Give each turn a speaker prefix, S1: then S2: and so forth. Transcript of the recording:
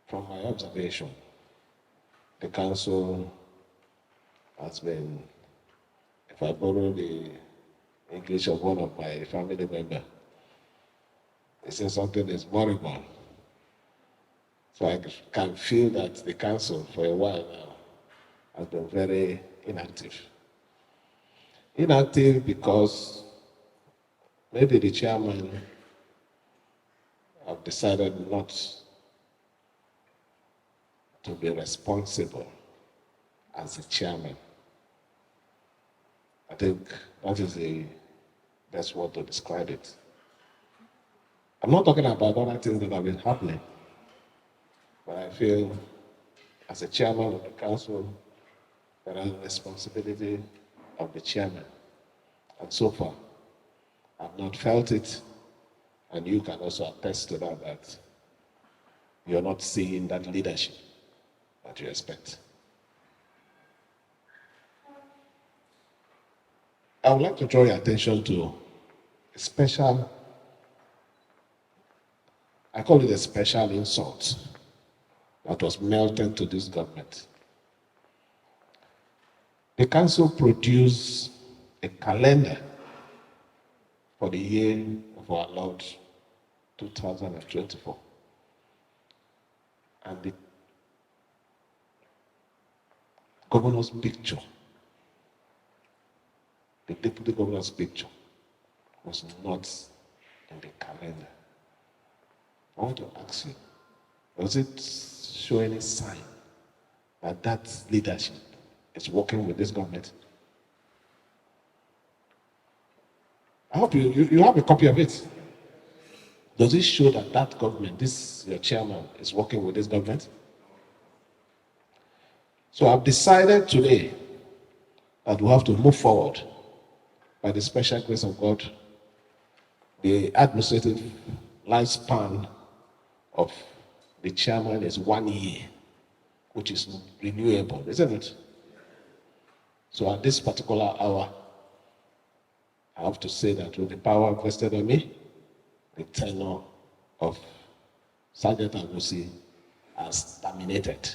S1: From my observation, the council has been, if I borrow the English of one of my family members, they say something is moribund. So I can feel that the council for a while now has been very inactive. Inactive because maybe the chairman have decided not to be responsible as the chairman. I think that is the best word to describe it. I'm not talking about other things that have been happening, but I feel as a chairman of the council, there is a responsibility of the chairman. And so far, I've not felt it, and you can also attest to that you're not seeing that leadership that you expect. I would like to draw your attention to a special, I call it a special insult that was melted to this government. The council produced a calendar for the year of our Lord 2024. And the governor's picture, the deputy governor's picture, was not in the calendar. I want to ask you, does it show any sign that that leadership is working with this government? I hope you have a copy of it. Does it show that that government, your chairman, is working with this government? So I've decided today that we have to move forward by the special grace of God. The administrative lifespan of the chairman is 1 year, which is renewable, isn't it? So at this particular hour, I have to say that with the power vested on me, the tenure of Sergeant Awuse has terminated.